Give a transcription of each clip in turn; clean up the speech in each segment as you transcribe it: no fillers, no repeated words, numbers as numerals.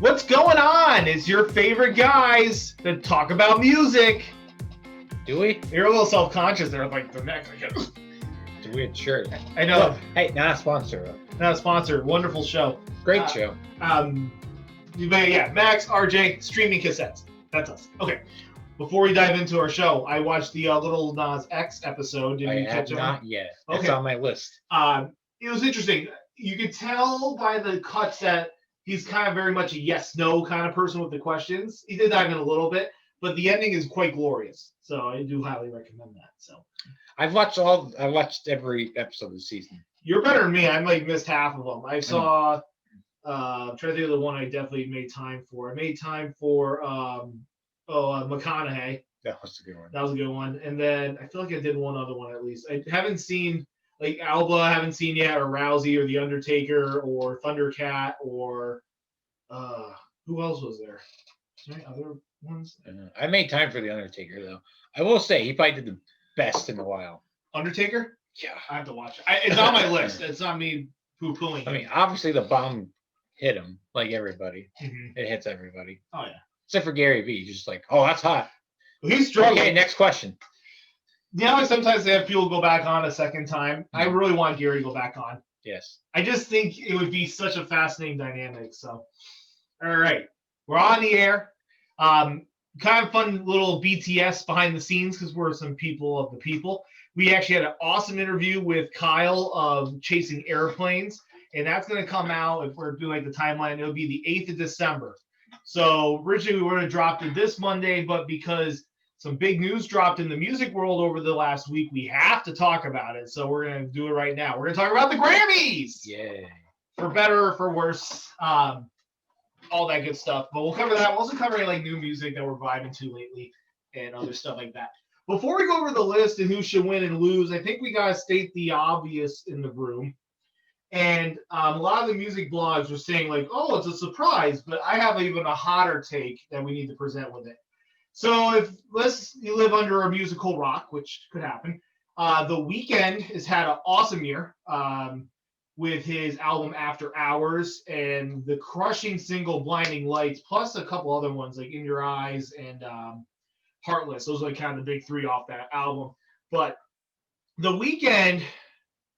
What's going on? It's your favorite guys that talk about music. Do we? You're a little self-conscious there, like the neck. It's a weird shirt. I know. Look, hey, not a sponsor. Not a sponsor. Wonderful show. Great show. But yeah, Max, RJ, Streaming Cassettes. That's us. Okay. Before we dive into our show, I watched the Little Nas X episode. Did you catch it? Not yet. It's Okay. on my list. It was interesting. You could tell by the cuts that he's kind of very much a yes/no kind of person with the questions. He did dive in a little bit, but the ending is quite glorious. So I do highly recommend that. So I watched every episode of the season. you're better than me. I might missed half of them. I saw. I'm trying to think of the one I definitely made time for. I made time for McConaughey. That was a good one. That was a good one. And then I feel like I did one other one at least. I haven't seen like Alba, I haven't seen yet, or Rousey, or The Undertaker, or Thundercat, or who else was there? Any other ones? I made time for The Undertaker, though. I will say, he probably did the best in a while. Undertaker? Yeah. I have to watch it. It's on my list. It's not me poo-pooing. I mean, obviously the bomb hit him, like everybody. Mm-hmm. It hits everybody. Oh, yeah. Except for Gary Vee. He's just like, oh, that's hot. Well, he's struggling. Okay, next question. You know, sometimes they have people go back on a second time. I really want Gary to go back on. Yes. I just think it would be such a fascinating dynamic. So, all right. We're on the air. Kind of fun little BTS behind the scenes because we're some people of the people. We actually had an awesome interview with Kyle of Chasing Airplanes, and that's going to come out, if we're doing like the timeline, it'll be the 8th of December. So originally we were going to drop it this Monday, but because some big news dropped in the music world over the last week, we have to talk about it. So we're going to do it right now. We're going to talk about the Grammys. Yay. For better or for worse, all that good stuff. But we'll cover that. We'll also cover like new music that we're vibing to lately and other stuff like that. Before we go over the list and who should win and lose, I think we got to state the obvious in the room. And a lot of the music blogs were saying like, oh, it's a surprise. But I have even a hotter take that we need to present with it. So if you live under a musical rock, which could happen, The Weeknd has had an awesome year with his album After Hours and the crushing single Blinding Lights, plus a couple other ones like In Your Eyes and Heartless. Those are like kind of the big three off that album. But The Weeknd,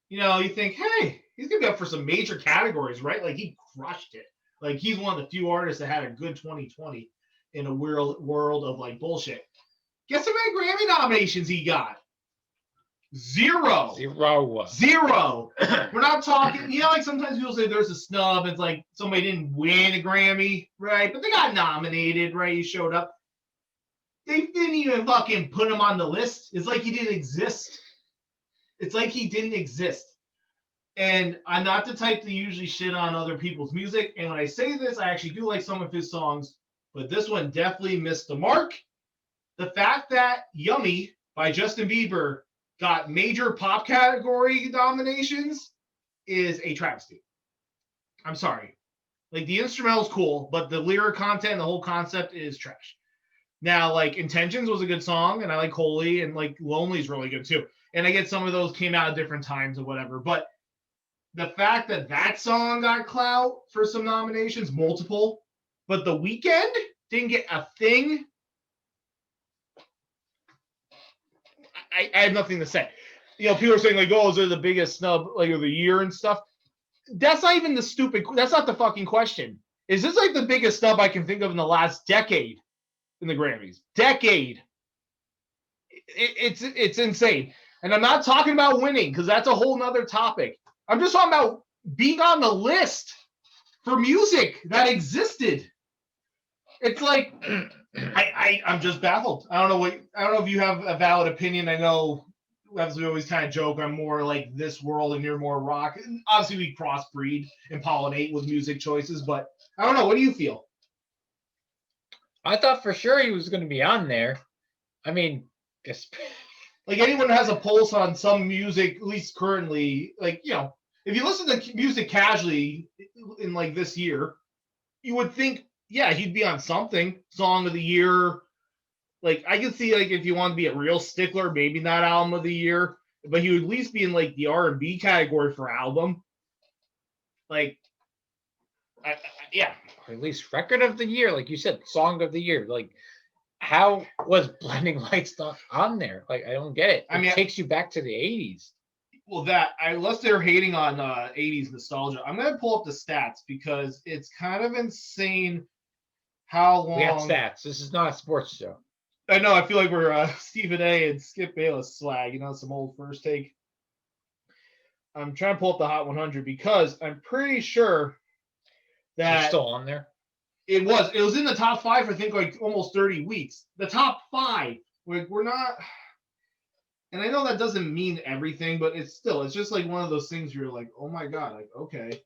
you know, you think, hey, he's going to be up for some major categories, right? Like he crushed it. Like he's one of the few artists that had a good 2020 in a world of like bullshit. Guess how many Grammy nominations he got? Zero. We're not talking, you know, like sometimes people say there's a snub. It's like somebody didn't win a Grammy, right? But they got nominated, right? He showed up. They didn't even fucking put him on the list. It's like he didn't exist. And I'm not the type to usually shit on other people's music. And when I say this, I actually do like some of his songs. But this one definitely missed the mark. The fact that Yummy by Justin Bieber got major pop category nominations is a travesty. I'm sorry. Like the instrumental's cool, but the lyric content and the whole concept is trash. Now, like Intentions was a good song, and I like Holy, and like Lonely's really good too. And I get some of those came out at different times or whatever. But the fact that that song got clout for some nominations, multiple, but The Weeknd didn't get a thing. I have nothing to say. You know, people are saying like, "Oh, they're the biggest snub like of the year and stuff." That's not even that's not the fucking question. Is this like the biggest snub I can think of in the last decade in the Grammys? Decade. It's insane. And I'm not talking about winning because that's a whole nother topic. I'm just talking about being on the list for music that existed. It's like I'm just baffled. I don't know if you have a valid opinion. I know as we always kind of joke, I'm more like this world and you're more rock. And obviously we crossbreed and pollinate with music choices, but I don't know. What do you feel? I thought for sure he was going to be on there. I mean, like anyone who has a pulse on some music, at least currently, like, you know, if you listen to music casually in like this year, you would think, yeah, he'd be on something, song of the year. Like I could see like if you want to be a real stickler, maybe not album of the year, but he would at least be in like the R&B category for album. Like, or at least record of the year, like you said, song of the year. Like, how was Blinding Lights not on there? Like, I don't get it. It takes you back to the 80s. Well, unless they're hating on 80s nostalgia, I'm gonna pull up the stats because it's kind of insane how long. We got stats. This is not a sports show. I know. I feel like we're Stephen A. and Skip Bayless swag. Some old First Take. I'm trying to pull up the Hot 100 because I'm pretty sure that it's still on there. It was in the top 5 for I think like almost 30 weeks. The top 5. We're not. And I know that doesn't mean everything, but it's just like one of those things where you're like, oh my God, like, okay.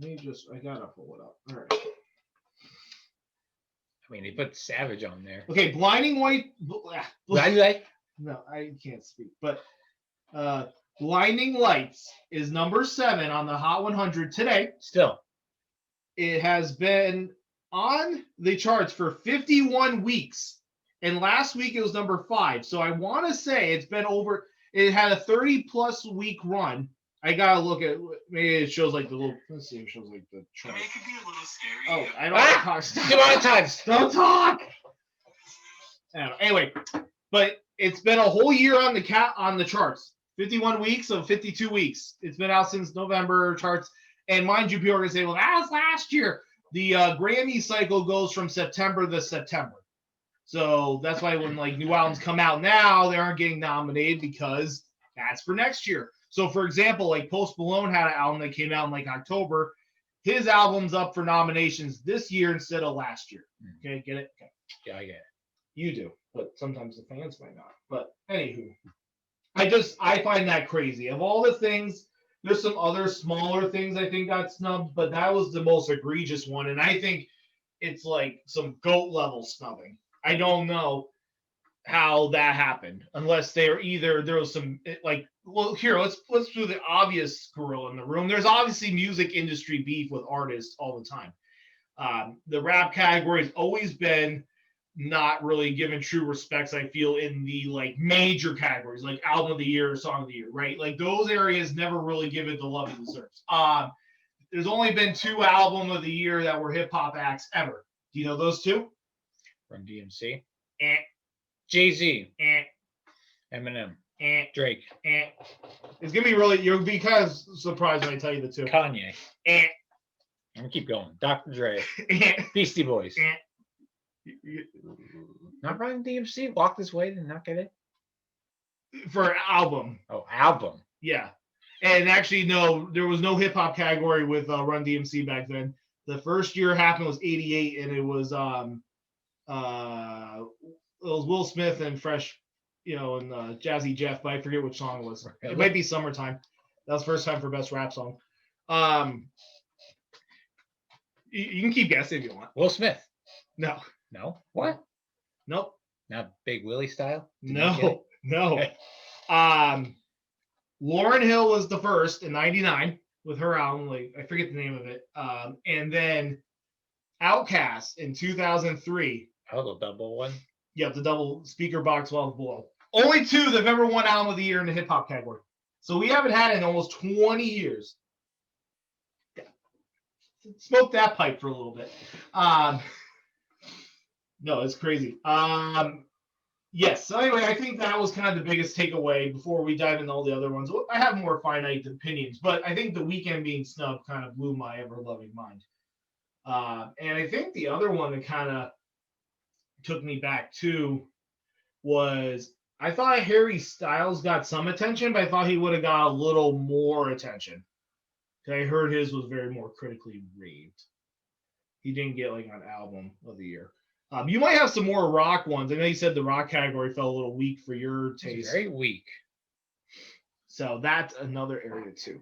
I gotta pull it up. All right. I mean, they put Savage on there. Okay, Blinding White. No, I can't speak. But Blinding Lights is number 7 on the Hot 100 today. Still. It has been on the charts for 51 weeks. And last week it was number 5. So I want to say it had a 30+ week run. I got to look at, maybe it shows like the little, let's see, it shows like the chart. It could be a little scary. Oh, I don't talk. Don't talk. Anyway, but it's been a whole year on the charts. 51 weeks of 52 weeks. It's been out since November charts. And mind you, people are going to say, well, that was last year. The Grammy cycle goes from September to September. So that's why when like new albums come out now, they aren't getting nominated because that's for next year. So for example, like Post Malone had an album that came out in like October. His album's up for nominations this year instead of last year. Okay, get it? Okay. Yeah, I get it. You do, but sometimes the fans might not. But anywho, I find that crazy. Of all the things, there's some other smaller things I think got snubbed, but that was the most egregious one. And I think it's like some GOAT level snubbing. I don't know how that happened unless there was some like, well, here, let's do the obvious gorilla in the room. There's obviously music industry beef with artists all the time. The rap category has always been not really given true respects, I feel, in the like major categories, like album of the year or song of the year, right? Like those areas never really give it the love it deserves. There's only been 2 album of the year that were hip hop acts ever. Do you know those 2? Run DMC. Jay-Z. Eminem. Drake. It's gonna be really. You'll be kind of surprised when I tell you the 2. Kanye. I'm gonna keep going. Dr. Dre. Beastie Boys. Not Run DMC. Walk This Way. Did not get it for album. Oh, album. Yeah, and actually, no, there was no hip hop category with Run DMC back then. The first year it happened was '88, and it was Will Smith and Fresh, and Jazzy Jeff, but I forget which song it was. It might be Summertime. That was the first time for best rap song. You can keep guessing if you want. Will Smith. No. What? Nope. Not Big Willie style? No. Okay. Lauryn Hill was the first in '99 with her album, like I forget the name of it. And then Outkast in 2003. Oh, the double one? Yeah, the double speaker box well below. Only 2 that have ever won album of the year in the hip hop category. So we haven't had it in almost 20 years. Smoke that pipe for a little bit. No, it's crazy. Yes. So anyway, I think that was kind of the biggest takeaway before we dive into all the other ones. I have more finite opinions, but I think the Weeknd being snubbed kind of blew my ever-loving mind. And I think the other one that kind of took me back too was I thought Harry Styles got some attention, but I thought he would have got a little more attention. I heard his was very more critically raved. He didn't get like an album of the year. You might have some more rock ones. I know you said the rock category felt a little weak for your taste. Very weak. So that's another area too.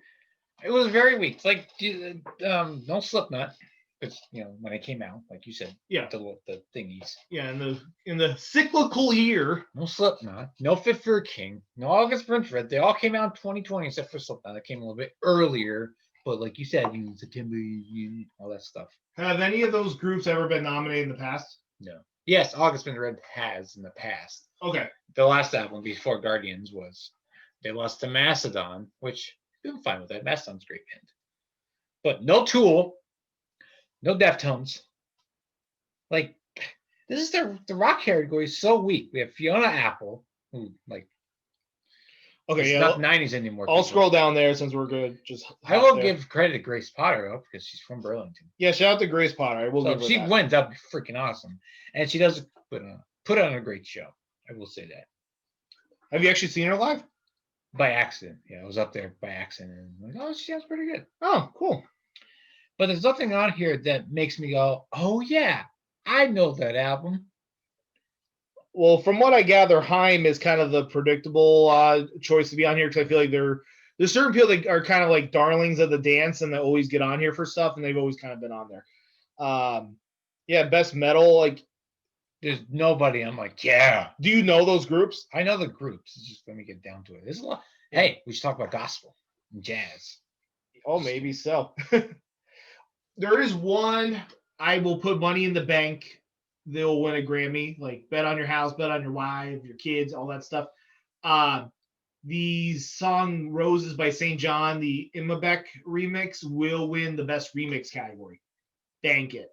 It was very weak. It's like no Slipknot. It's when it came out, like you said. Yeah. The thingies. Yeah, in the cyclical year. No Slipknot. No Fit for a King. No August Burns Red. They all came out in 2020 except for Slipknot. That came a little bit earlier. But like you said, September, all that stuff. Have any of those groups ever been nominated in the past? No. Yes, August Burns Red has in the past. Okay. The last album before Guardians was they lost to Mastodon, which I'm fine with that. Mastodon's a great band. But no Tool, No Deftones. Like, this is the rock category is so weak. We have Fiona Apple, who like Okay, it's yeah. not 90s anymore. I'll people. scroll down there since we're good. Just I hop will there. give credit to Grace Potter though, because she's from Burlington. Yeah, shout out to Grace Potter. I will So give if her she that. wins, that'd be freaking awesome. And she does put on a great show. I will say that. Have you actually seen her live? By accident. Yeah, I was up there by accident and I'm like, oh, she sounds pretty good. Oh, cool. But there's nothing on here that makes me go, oh yeah, I know that album. Well, from what I gather, Haim is kind of the predictable choice to be on here because I feel like there's certain people that are kind of like darlings of the dance and they always get on here for stuff, and they've always kind of been on there. Yeah, best metal. Like, There's nobody. I'm like, yeah. do you know those groups? I know the groups. It's just let me get down to it. There's a lot. Hey, we should talk about gospel and jazz. Oh, maybe so. There is one I will put money in the bank. They'll win a Grammy. Like bet on your house, bet on your wife, your kids, all that stuff. The song "Roses" by St. John, the Imabeck remix, will win the best remix category. Bank it.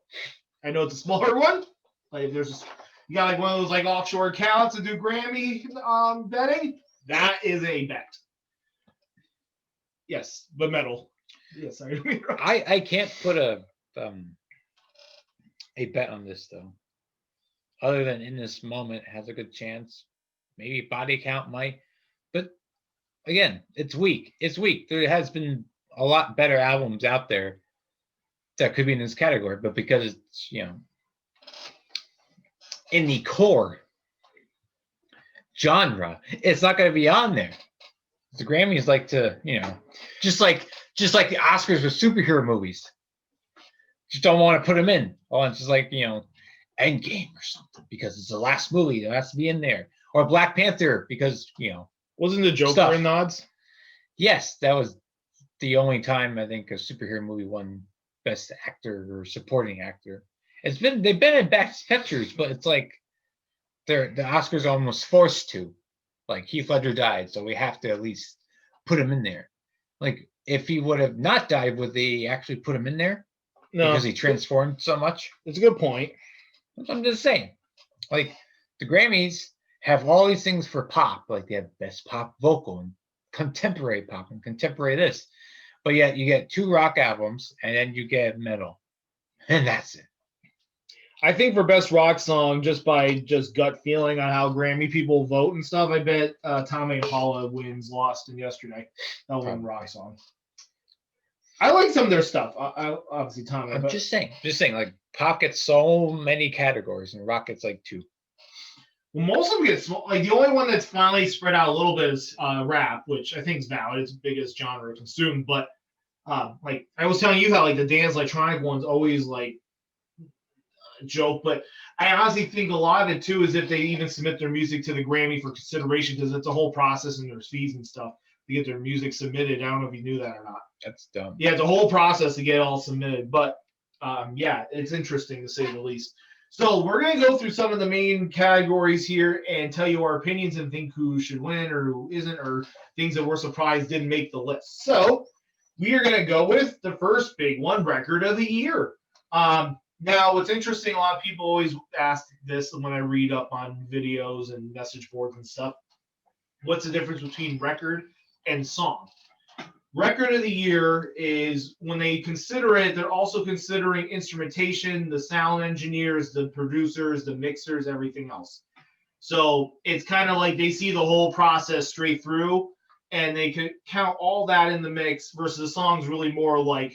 I know it's a smaller one. Like if there's you got like one of those like offshore accounts that do Grammy betting. That is a bet. Yes, but metal. Yes, sorry. I can't put a bet on this though. Other than in this moment has a good chance. Maybe Body Count might. But again, it's weak. It's weak. There has been a lot better albums out there that could be in this category, but because it's, in the core genre, it's not going to be on there. The Grammys like to, just like the Oscars with superhero movies. Just don't want to put them in. Oh, it's just like, Endgame or something because it's the last movie that has to be in there. Or Black Panther because, Wasn't the Joker stuff. in the odds? Yes, that was the only time I think a superhero movie won Best Actor or Supporting Actor. They've been in Best Pictures, but it's like the Oscars are almost forced to. Like Heath Ledger died, so we have to at least put him in there. Like if he would have not died, would they actually put him in there? No, Because he transformed so much. it's a good point. I'm just saying. Like the Grammys have all these things for pop, like they have best pop vocal and contemporary pop and contemporary this. But yet you get 2 rock albums and then you get metal. And that's it. I think for best rock song, just by gut feeling on how Grammy people vote and stuff, I bet Tommy Impala wins Lost in Yesterday. That one rock song. I like some of their stuff. I obviously Tommy. I'm just saying, like pop gets so many categories and rock gets like 2. Well, most of them get small. Like the only one that's finally spread out a little bit is rap, which I think is valid. It's the biggest genre consumed. But like I was telling you how like the dance electronic one's always like a joke. But I honestly think a lot of it too is if they even submit their music to the Grammy for consideration because it's a whole process and there's fees and stuff to get their music submitted. I don't know if you knew that or not. That's dumb. Yeah, it's a whole process to get it all submitted. But yeah, it's interesting to say the least. So we're going to go through some of the main categories here and tell you our opinions and think who should win or who isn't or things that we're surprised didn't make the list. So we are going to go with the first big one, record of the year. Now, what's interesting, a lot of people always ask this when I read up on videos and message boards and stuff. What's the difference between record and song? Record of the year is when they consider it, they're also considering instrumentation, the sound engineers, the producers, the mixers, everything else. So it's kind of like they see the whole process straight through and they can count all that in the mix versus the song's really more like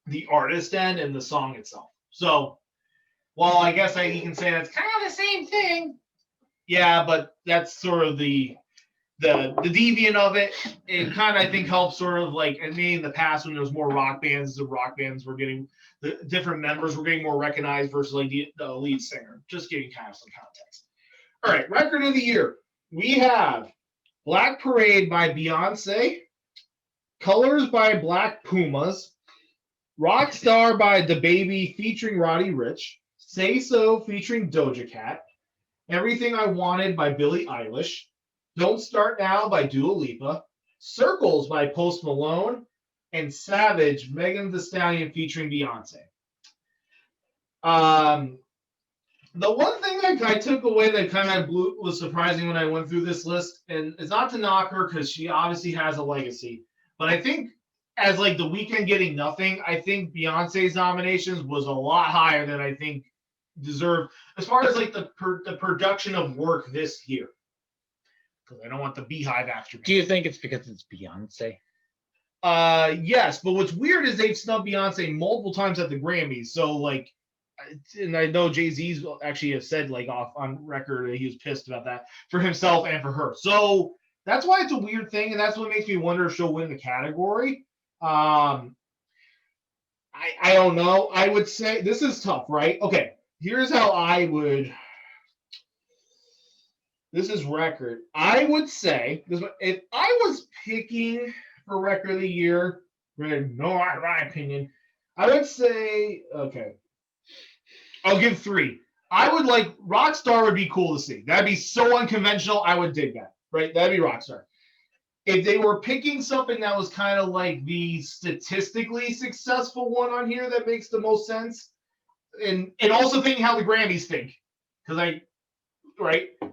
the artist end and the song itself. So while I guess you can say that's kind of the same thing. Yeah, but that's sort of the deviant of it. It kind of I think helps sort of like and maybe in the past when there was more rock bands, the rock bands were getting the different members were getting more recognized versus like the lead singer. Just giving kind of some context. All right, record of the year. We have Black Parade by Beyonce, Colors by Black Pumas, Rockstar by DaBaby featuring Roddy Ricch, Say So featuring Doja Cat, Everything I Wanted by Billie Eilish, Don't Start Now by Dua Lipa, Circles by Post Malone, and Savage, Megan Thee Stallion featuring Beyonce. The one thing that I took away that kind of was surprising when I went through this list, and it's not to knock her because she obviously has a legacy, but I think as like the Weeknd getting nothing, I think Beyonce's nominations was a lot higher than I think deserved as far as like the production of work this year. Because I don't want the beehive after me. Do you think it's because it's Beyonce? Yes, but what's weird is they've snubbed Beyonce multiple times at the Grammys. So like, and I know Jay-Z's actually has said like off on record that he was pissed about that for himself and for her. So that's why it's a weird thing, and that's what makes me wonder if she'll win the category. I don't know. I would say this is tough, right? Okay, here's how I would. This is record. I would say if I was picking for record of the year, my opinion, I would say okay. I'll give 3. I would like Rockstar would be cool to see. That'd be so unconventional. I would dig that. Right? That'd be Rockstar. If they were picking something that was kind of like the statistically successful one on here that makes the most sense, and also thinking how the Grammys think, because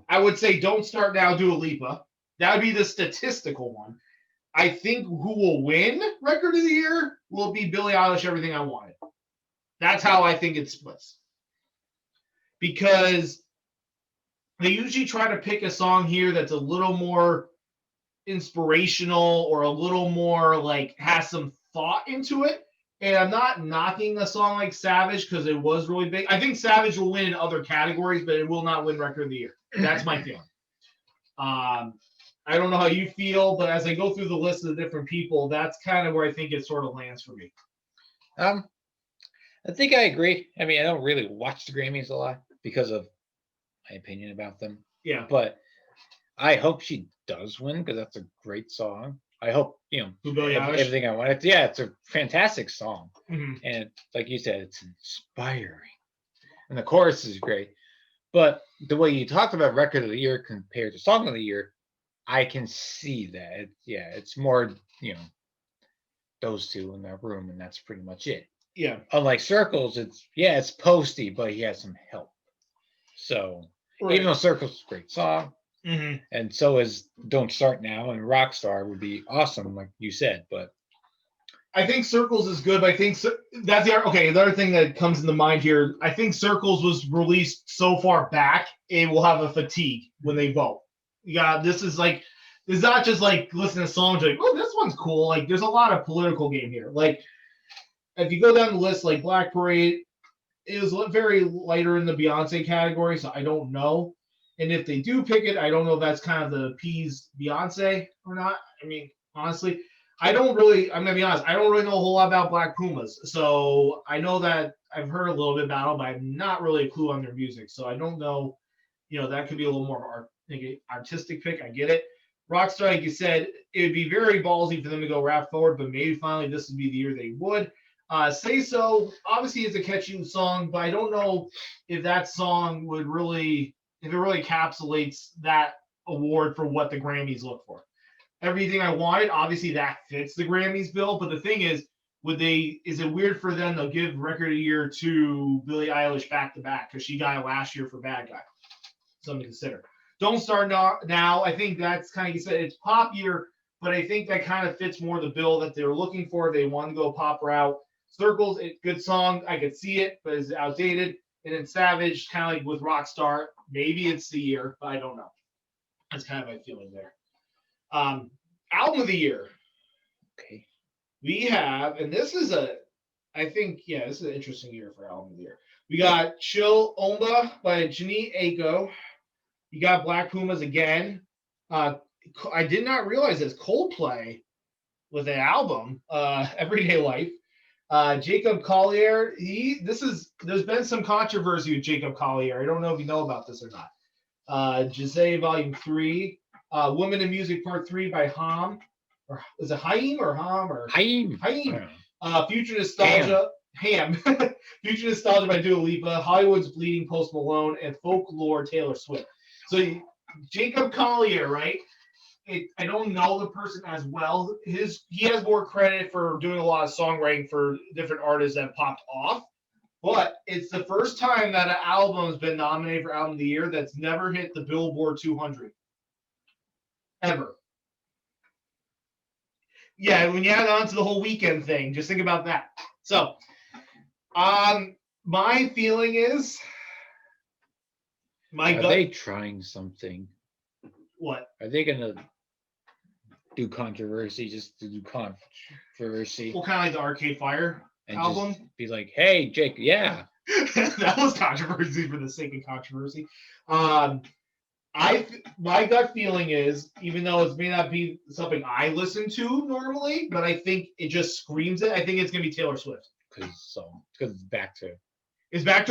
I would say Don't Start Now, Dua Lipa. That would be the statistical one. I think who will win record of the year will be Billie Eilish, Everything I Wanted. That's how I think it splits. Because they usually try to pick a song here that's a little more inspirational or a little more like has some thought into it. And I'm not knocking a song like Savage because it was really big. I think Savage will win in other categories, but it will not win record of the year. That's my feeling. I don't know how you feel, but as I go through the list of the different people, that's kind of where I think it sort of lands for me. I think I agree. I mean, I don't really watch the Grammys a lot because of my opinion about them. Yeah. But I hope she does win because that's a great song. I hope, Everything I Want. Yeah, it's a fantastic song. Mm-hmm. And like you said, it's inspiring. And the chorus is great. But the way you talked about record of the year compared to song of the year, I can see that. It's more, those two in that room, and that's pretty much it. Yeah. Unlike Circles, it's Posty, but he has some help. So even though Circles is a great song, and so is Don't Start Now, and Rockstar would be awesome, like you said, but I think Circles is good, but I think that's the other thing that comes into mind here. I think Circles was released so far back, it will have a fatigue when they vote. Yeah, this is not just like listening to songs like, oh, this one's cool. Like, there's a lot of political game here. Like, if you go down the list, like Black Parade, it was very lighter in the Beyonce category, so I don't know. And if they do pick it, I don't know if that's kind of the appease Beyonce or not. I mean, honestly, I'm going to be honest, I don't really know a whole lot about Black Pumas. So I know that I've heard a little bit about them, but I'm not really a clue on their music. So I don't know, that could be a little more artistic pick. I get it. Rockstar, like you said, it would be very ballsy for them to go rap forward, but maybe finally this would be the year they would. Say So, obviously it's a catchy song, but I don't know if that song would really encapsulates that award for what the Grammys look for. Everything I Wanted, obviously that fits the Grammys bill, but the thing is, is it weird for them to give record of the year to Billie Eilish back to back because she got it last year for Bad Guy? Something to consider. Don't Start Now, I think that's kind of, you said it's pop year, but I think that kind of fits more the bill that they're looking for. They want to go pop route. Circles, good song. I could see it, but it's outdated. And then Savage, kind of like with Rockstar, maybe it's the year, but I don't know. That's kind of my feeling there. Album of the year. Okay. We have, and this is this is an interesting year for album of the year. We got Chill Omba by Janae Aiko. You got Black Pumas again. I did not realize this. Coldplay with an album, Everyday Life. Jacob Collier, there's been some controversy with Jacob Collier. I don't know if you know about this or not. Giselle Volume 3, Women in Music Part 3 by Ham. Or is it Haim or Ham or Haim? Future Nostalgia. Ham. Future Nostalgia by Dua Lipa, Hollywood's Bleeding Post Malone, and Folklore Taylor Swift. So Jacob Collier, right? I don't know the person as well. He has more credit for doing a lot of songwriting for different artists that popped off. But it's the first time that an album's been nominated for Album of the Year that's never hit the Billboard 200. Ever. Yeah, when you add on to the whole Weeknd thing, just think about that. So, my feeling is, Are they trying something? What? Are they gonna do controversy just to do controversy? Well, kind of like the Arcade Fire and album. Just be like, hey, Jake, yeah. That was controversy for the sake of controversy. My gut feeling is, even though it may not be something I listen to normally, but I think it just screams it. I think it's gonna be Taylor Swift. Because it's back to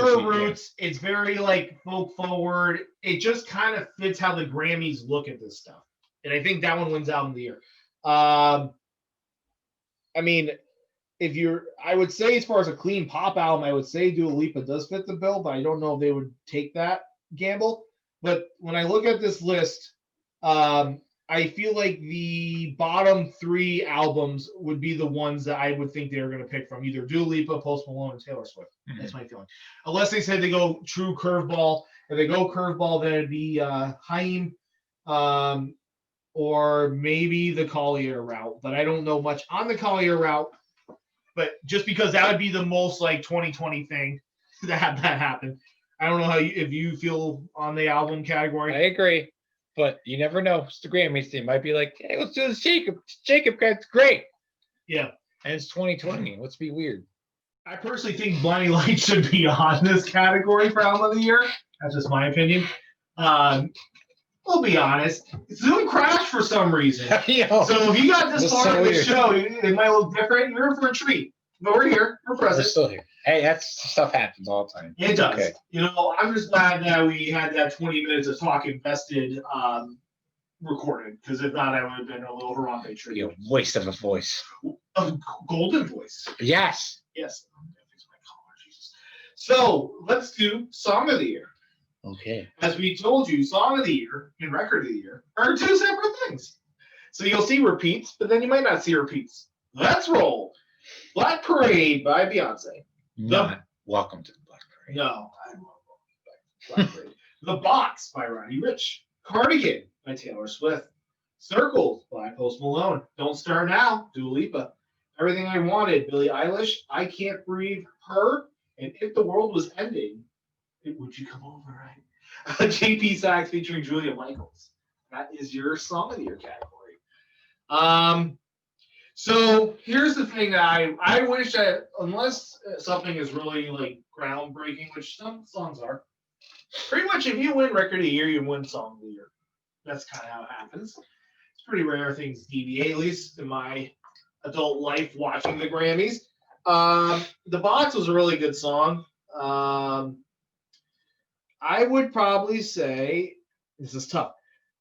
her roots. Yeah. It's very like folk forward. It just kind of fits how the Grammys look at this stuff, and I think that one wins Album of the Year. I mean, I would say as far as a clean pop album, I would say Dua Lipa does fit the bill, but I don't know if they would take that gamble. But when I look at this list, I feel like the bottom 3 albums would be the ones that I would think they were going to pick from, either Dua Lipa, Post Malone, or Taylor Swift. Mm-hmm. That's my feeling. Unless they said they go true curveball. If they go curveball, then it'd be Haim, or maybe the Collier route. But I don't know much on the Collier route. But just because that would be the most like 2020 thing to have that happen. I don't know if you feel on the album category. I agree, but you never know. It's the Grammys. They might be like, hey, let's do this Jacob. Jacob guy's great. Yeah. And it's 2020. Let's be weird. I personally think Blinding Lights should be on this category for Album of the Year. That's just my opinion. We'll be honest. Zoom crashed for some reason. So if you got this far in the show, it might look different. You're in for a treat. But we're here. We're present. We're still here. Hey, that stuff happens all the time. It does. Okay. I'm just glad that we had that 20 minutes of talk invested recorded, because if not, I would have been a little Harambe tree. Waste of a voice. A golden voice. Yes. Yes. So let's do Song of the Year. Okay. As we told you, Song of the Year and Record of the Year are 2 separate things. So you'll see repeats, but then you might not see repeats. Let's roll. Black Parade by Beyonce. Welcome to the Black Parade. No, I love Black Parade. The Box by Roddy Ricch. Cardigan by Taylor Swift. Circles by Post Malone. Don't Start Now, Dua Lipa. Everything I Wanted, Billie Eilish. I Can't Breathe, Her. And If the World Was Ending, Would You Come Over, right? JP Sax featuring Julia Michaels. That is your Song of the Year category. So here's the thing that I wish that, unless something is really like groundbreaking, which some songs are, pretty much if you win Record of the Year, you win Song of the Year. That's kind of how it happens. It's pretty rare things deviate, at least in my adult life watching the Grammys. The Box was a really good song. I would probably say, this is tough,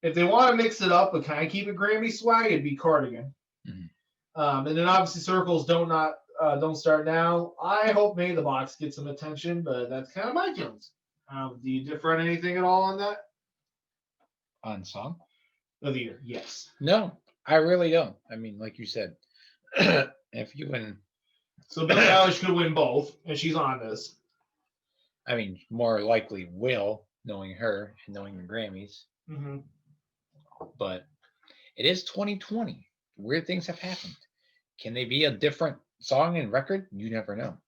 if they want to mix it up but kind of keep it Grammy swag, it'd be Cardigan. Mm-hmm. And then obviously Circles, Don't Start Now. I hope May the Box gets some attention, but that's kind of my feelings. Do you differ on anything at all on that? On Song of the Year, yes. No, I really don't. I mean, like you said, if you win. So Billie Eilish could win both, and she's on this. I mean, more likely will, knowing her and knowing the Grammys. Mm-hmm. But it is 2020. Weird things have happened. Can they be a different song and record? You never know.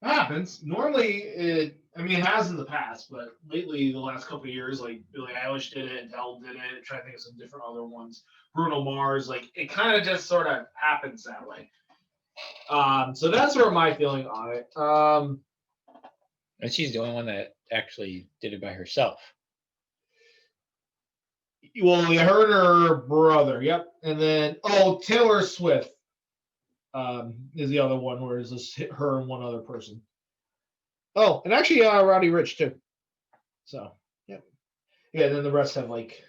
It happens. Normally, it has in the past, but lately, the last couple of years, like Billie Eilish did it, Adele did it, I'm trying to think of some different other ones. Bruno Mars, like it kind of just sort of happens that way. So that's sort of my feeling on it. And she's the only one that actually did it by herself. Well, yeah, her and her brother. Yep. And then, Taylor Swift is the other one, where it's just her and one other person. Oh, and actually, Roddy Ricch too. So, yeah. Yeah, and then the rest have like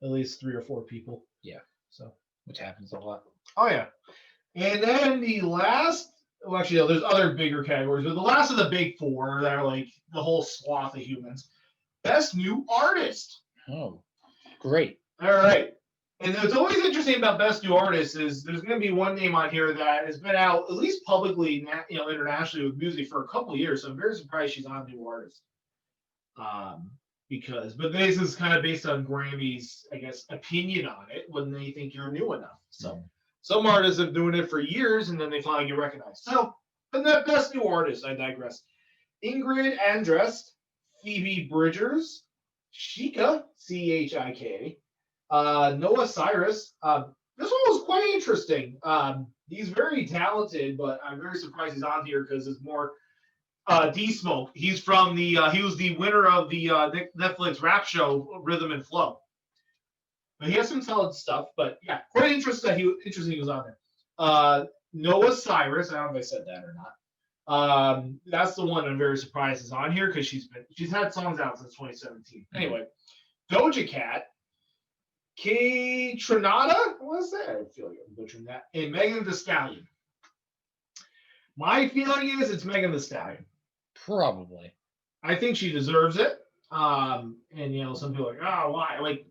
at least 3 or 4 people. Yeah. So, which happens a lot. Oh, yeah. And then the last, well, actually, no, there's other bigger categories, but the last of the big 4 that are like the whole swath of humans. Best New Artist. Oh, great. All right. And what's always interesting about Best New Artist is there's going to be one name on here that has been out at least publicly, internationally with music for a couple of years. So I'm very surprised she's on New Artist. But this is kind of based on Grammy's, I guess, opinion on it when they think you're new enough. So some artists have been doing it for years and then they finally get recognized. So, but that Best New Artist, I digress. Ingrid Andrest, Phoebe Bridgers, Chika, Chika, Noah Cyrus. This one was quite interesting. He's very talented, but I'm very surprised he's on here because it's more D Smoke. He's from he was the winner of the Netflix rap show Rhythm and Flow. But he has some solid stuff, but yeah, quite interesting. He was on there. Noah Cyrus. I don't know if I said that or not. That's the one I'm very surprised is on here because she's had songs out since 2017. Anyway, Doja Cat, K Trinata, what's that? I feel like I'm butchering that. And Megan Thee Stallion. My feeling is it's Megan Thee Stallion. Probably. I think she deserves it. And some people are like, oh, why? Like,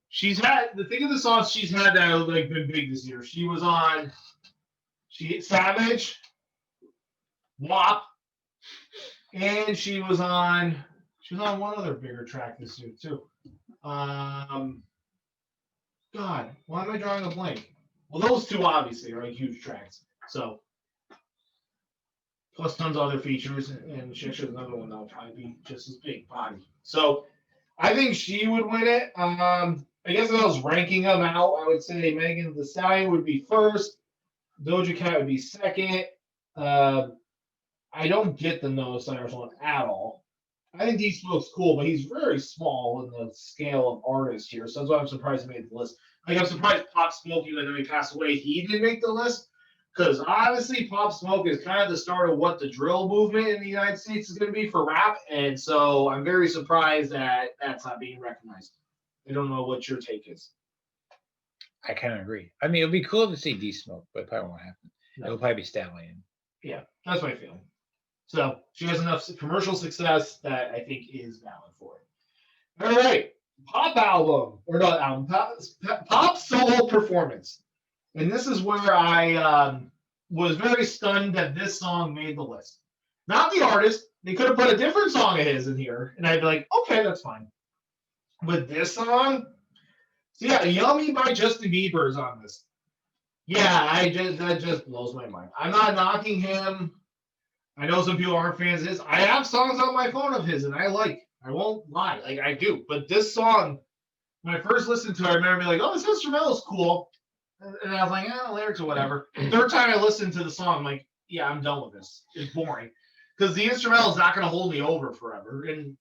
she's had the thing of the songs she's had that have like been big this year. She was on Savage, WAP, and she was on one other bigger track this year too. God, why am I drawing a blank? Well, those two obviously are like huge tracks. So plus tons of other features, and she actually has another one that'll probably be just as big body. So I think she would win it. I guess if I was ranking them out, I would say Megan Thee Stallion would be first. Doja Cat would be second. I don't get the Noah Cyrus one at all. I think D Smoke's cool, but he's very small in the scale of artists here, so that's why I'm surprised he made the list. Like I'm surprised Pop Smoke, even though he passed away, he didn't make the list. Because honestly, Pop Smoke is kind of the start of what the drill movement in the United States is going to be for rap, and so I'm very surprised that that's not being recognized. I don't know what your take is. I kind of agree. I mean, it would be cool to see D Smoke, but it probably won't happen. No. It'll probably be Stallion. Yeah, that's my feeling. So she has enough commercial success that I think is valid for it. All right, pop album or not album, pop solo performance, and this is where I was very stunned that this song made the list. Not the artist. They could have put a different song of his in here, and I'd be like, okay, that's fine. But this song, so yeah, "Yummy" by Justin Bieber is on this. Yeah, that just blows my mind. I'm not knocking him. I know some people aren't fans of his. I have songs on my phone of his, and I won't lie, like I do. But this song, when I first listened to it, I remember being like, "Oh, this instrumental is cool," and I was like, lyrics or whatever. Third time I listened to the song, I'm like, "Yeah, I'm done with this. It's boring," because the instrumental is not going to hold me over forever. And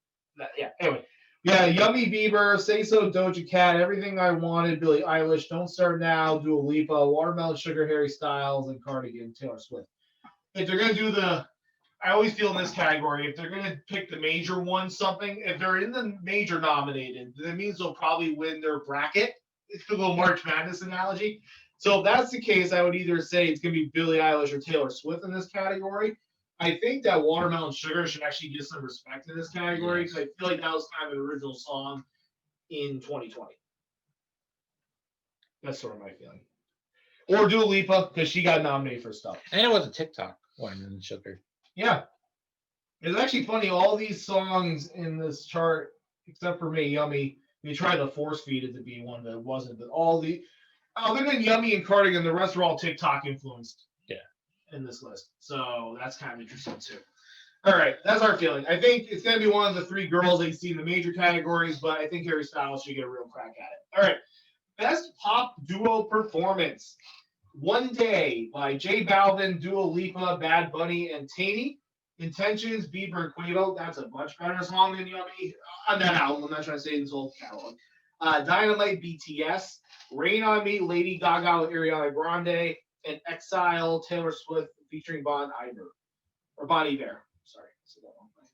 anyway. Yeah, Yummy Bieber, Say So, Doja Cat, Everything I Wanted, Billie Eilish, Don't Start Now, Dua Lipa, Watermelon Sugar, Harry Styles, and Cardigan, Taylor Swift. If they're going to do I always feel in this category, if they're going to pick the major one something, if they're in the major nominated, that means they'll probably win their bracket. It's a little March Madness analogy. So if that's the case, I would either say it's going to be Billie Eilish or Taylor Swift in this category. I think that Watermelon Sugar should actually get some respect in this category because I feel like that was kind of an original song in 2020. That's sort of my feeling. Or Dua Lipa because she got nominated for stuff. And it was a TikTok one in Sugar. Yeah. It's actually funny. All these songs in this chart, except for me, Yummy, they tried to force feed it to be one that wasn't. But other than Yummy and Cardigan, the rest are all TikTok influenced. In this list. So that's kind of interesting too. All right, that's our feeling. I think it's going to be one of the three girls that you see in the major categories, but I think Harry Styles should get a real crack at it. All right, best pop duo performance. One Day by J Balvin, Dua Lipa, Bad Bunny, and Taney. Intentions, Bieber and Quavo. That's a much better song than Yummy on that album. I'm not trying to say this whole catalog. Dynamite, BTS. Rain on Me, Lady Gaga with Ariana Grande. And Exile, Taylor Swift featuring Bon Iver. Or Bon Iver. Sorry. I said that wrong. Bon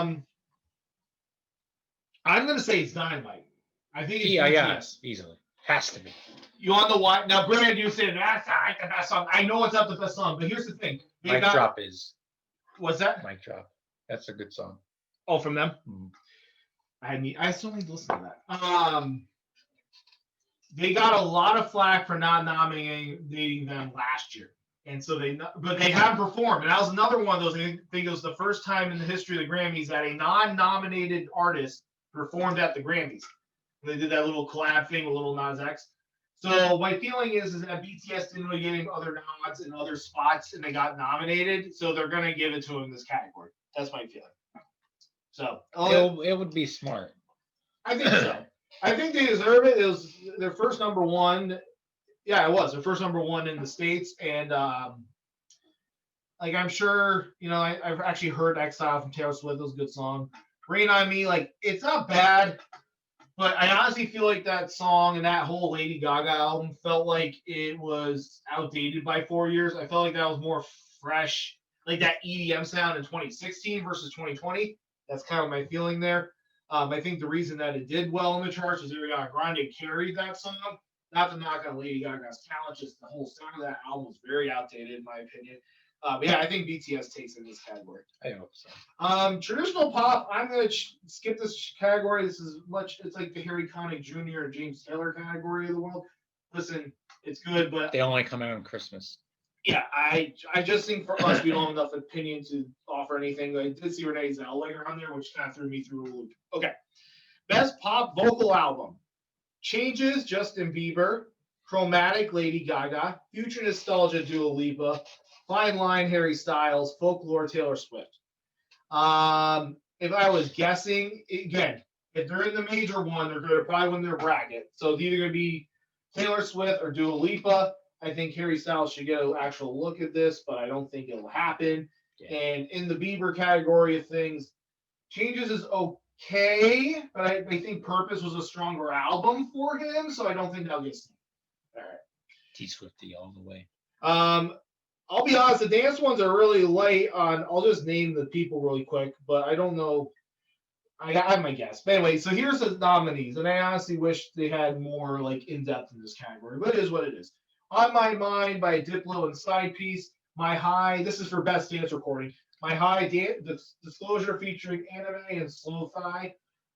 Iver. I'm going to say it's Dynamite. I think it's BTS. Easily. Has to be. You on the why? Now, Brad, you said that's not the best song. I know it's not the best song, but here's the thing. Mic Drop is. What's that? Mic Drop. That's a good song. Oh, from them? Mm. I still need to listen to that. they got a lot of flack for not nominating them last year. And so but they have performed. And that was another one of those. I think it was the first time in the history of the Grammys that a non-nominated artist performed at the Grammys. They did that little collab thing with Lil Nas X. So my feeling is that BTS didn't really get him other nods in other spots, and they got nominated. So they're gonna give it to him in this category. That's my feeling. So it would be smart. I think so. I think they deserve it. It was their first number one. Yeah, it was their first number one in the States. And like I'm sure, I've actually heard Exile from Taylor Swift. It was a good song. Rain on Me, like it's not bad, but I honestly feel like that song and that whole Lady Gaga album felt like it was outdated by 4 years. I felt like that was more fresh, like that EDM sound in 2016 versus 2020. That's kind of my feeling there. I think the reason that it did well in the charts is Ariana Grande carried that song. Not to knock on Lady Gaga's talent, just the whole sound of that album was very outdated in my opinion. But yeah, I think BTS takes in this category. I hope so. Traditional pop, I'm going to skip this category. This is it's like the Harry Connick Jr. and James Taylor category of the world. Listen, it's good, but they only come out on Christmas. Yeah, I just think for us, we don't have enough opinion to offer anything. I did see Renee Zellweger on there, which kind of threw me through a loop. Okay. Best pop vocal album. Changes, Justin Bieber. Chromatic, Lady Gaga. Future Nostalgia, Dua Lipa. Fine Line, Harry Styles. Folklore, Taylor Swift. If I was guessing, again, if they're in the major one, they're going to probably win their bracket. So it's either going to be Taylor Swift or Dua Lipa. I think Harry Styles should get an actual look at this, but I don't think it'll happen. Yeah. And in the Bieber category of things, Changes is okay, but I think Purpose was a stronger album for him, so I don't think that'll get seen. All right. T-Swifty all the way. I'll be honest, the dance ones are really light on. I'll just name the people really quick, but I don't know. I have my guess. But anyway, so here's the nominees, and I honestly wish they had more like in-depth in this category, but it is what it is. On My Mind by Diplo and Side Piece. My High, this is for Best Dance Recording. My High Disclosure featuring Anime and Slow-Fi.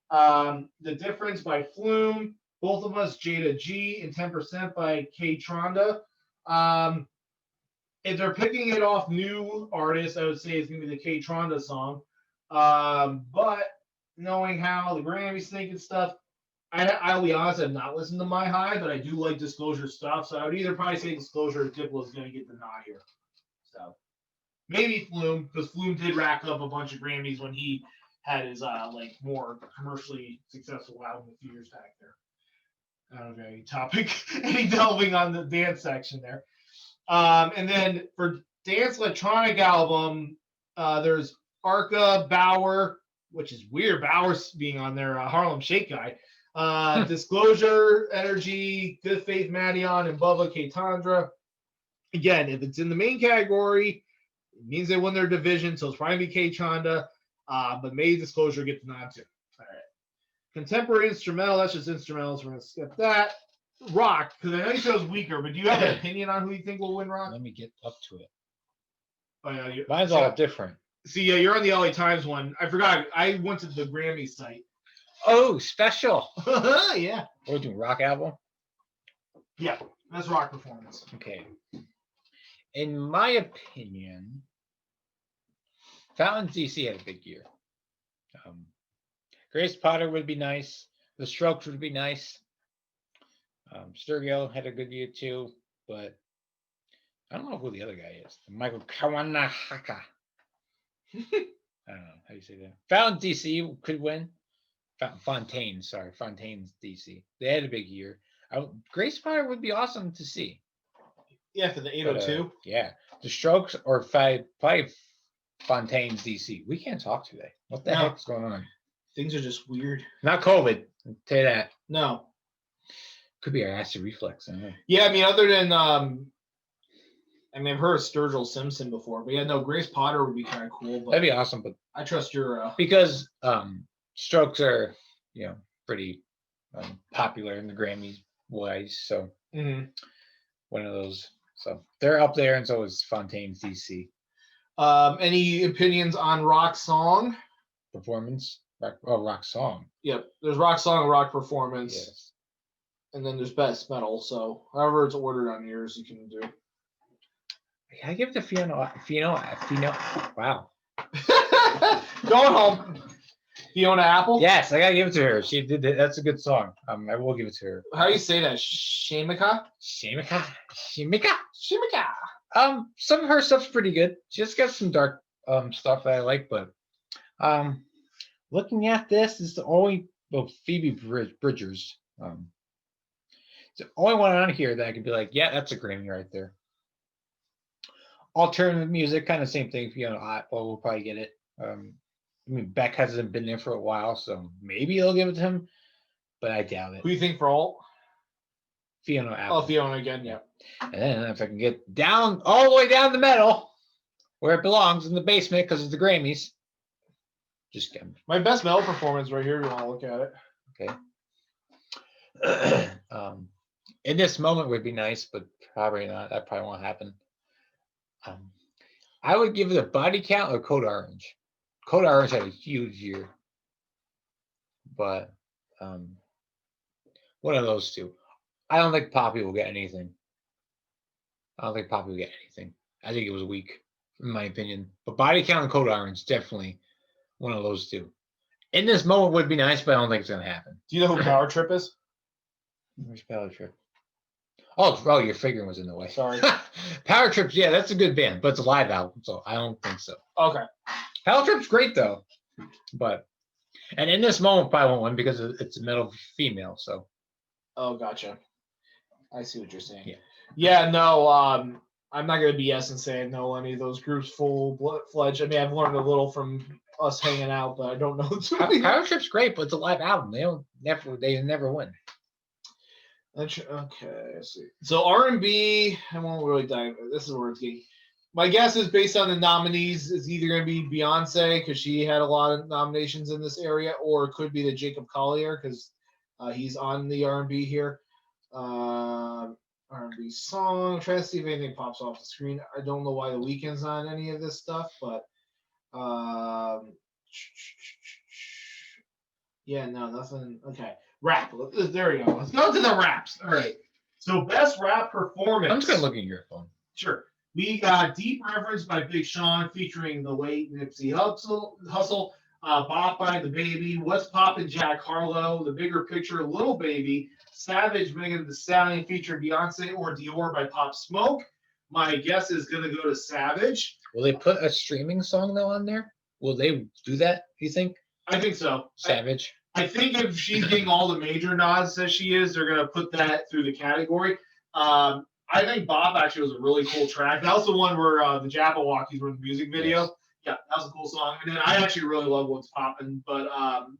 The Difference by Flume. Both of Us, Jada G. And 10% by K Tronda. If they're picking it off new artists, I would say it's going to be the K Tronda song. But knowing how the Grammys think and stuff, I'll be honest, I've not listened to My High, but I do like Disclosure stuff. So I would either probably say Disclosure or Diplo is going to get the nod here. So maybe Flume, because Flume did rack up a bunch of Grammys when he had his like more commercially successful album a few years back there. I don't know any delving on the dance section there. And then for dance electronic album, there's Arca, Bauer, which is weird. Bauer's being on there, Harlem Shake guy. Disclosure, Energy, Good Faith, Madion, and Bubba K-Tandra. Again, if it's in the main category, it means they won their division, so it's probably K-Tandra. But May Disclosure get the nod too. All right. Contemporary instrumental, that's just instrumentals. We're going to skip that. Rock, because I know you said it was weaker, but do you have an opinion on who you think will win Rock? Let me get up to it. Oh, yeah, mine's all different. See, yeah, you're on the LA Times one. I forgot. I went to the Grammy site. Oh, special. Yeah. We're doing rock album? Yeah, that's rock performance. Okay. In my opinion, Fountains DC had a big year. Grace Potter would be nice. The Strokes would be nice. Sturgill had a good year too, but I don't know who the other guy is. Michael Kawanahaka. I don't know how you say that. Fountains DC could win. Fontaine's DC. They had a big year. Grace Potter would be awesome to see. Yeah, for the 802. Yeah, the Strokes or probably Fontaine's DC. We can't talk today. What the heck's going on? Things are just weird. Not COVID. I'll tell you that. No. Could be our acid reflux. I don't know. Yeah, I mean, other than I've heard of Sturgill Simpson before, but yeah, no, Grace Potter would be kind of cool. But that'd be awesome, but I trust your because Strokes are pretty popular in the Grammys wise, so one of those. So they're up there, and so is Fontaine's DC. Any opinions on rock song Performance? Rock song. Yep, there's rock song and rock performance. Yes. and then there's best metal. So however it's ordered on yours, you can do. I give it to Fiona. Wow. Going home. Fiona Apple. Yes, I gotta give it to her. She did it. That's a good song. I will give it to her. How do you say that? Shamika. Shimika. Some of her stuff's pretty good. She's got some dark stuff that I like, but looking at this is the only Phoebe Bridgers. It's the only one on here that I could be like, yeah, that's a Grammy right there. Alternative music, kind of same thing. We'll probably get it. I mean, Beck hasn't been there for a while, so maybe they'll give it to him, but I doubt it. Who do you think for alt? Fiona Apple. Oh, Fiona again, yeah. And then if I can get down all the way down the metal, where it belongs, in the basement, because of the Grammys. Just kidding. My best metal performance right here. You want to look at it? Okay. In this moment would be nice, but probably not. That probably won't happen. I would give it a Body Count or Code Orange. Code Orange had a huge year, but one of those two. I don't think Poppy will get anything. I think it was weak, in my opinion. But Body Count and Code Orange, definitely one of those two. In this moment would be nice, but I don't think it's going to happen. Do you know who Power Trip is? Where's Power Trip? Oh, your figuring was in the way. Sorry. Power Trip's, yeah, that's a good band, but it's a live album, so I don't think so. Okay. Power Trip's great, though. And in this moment, probably won't win because it's a metal female, so. Oh, gotcha. I see what you're saying. Yeah. Yeah, no, I'm not going to BS and say I know any of those groups full-fledged. I mean, I've learned a little from us hanging out, but I don't know too many. Power Trip's great, but it's a live album. They never win. Okay, let's see. So R&B, I won't really dive. This is where it's getting. My guess is based on the nominees, it's either going to be Beyonce because she had a lot of nominations in this area, or it could be the Jacob Collier because he's on the R&B here. R&B song. I'm trying to see if anything pops off the screen. I don't know why the Weeknd's on any of this stuff, but yeah, no, nothing. Okay. Rap. There we go. Let's go to the raps. All right. So best rap performance. I'm just gonna look at your phone. Sure. We got Deep Reference by Big Sean featuring the late Nipsey Hussle, Bop by The Baby, What's Poppin' Jack Harlow, The Bigger Picture, Little Baby, Savage, Megan Thee Stallion featuring Beyonce or Dior by Pop Smoke. My guess is gonna go to Savage. Will they put a streaming song though on there? Will they do that? Do you think? I think so. Savage. I think if she's getting all the major nods as she is, they're going to put that through the category. I think Bob actually was a really cool track. That was the one where the Jabberwockies were in the music video. Yes. Yeah, that was a cool song. And then I actually really love What's Poppin', but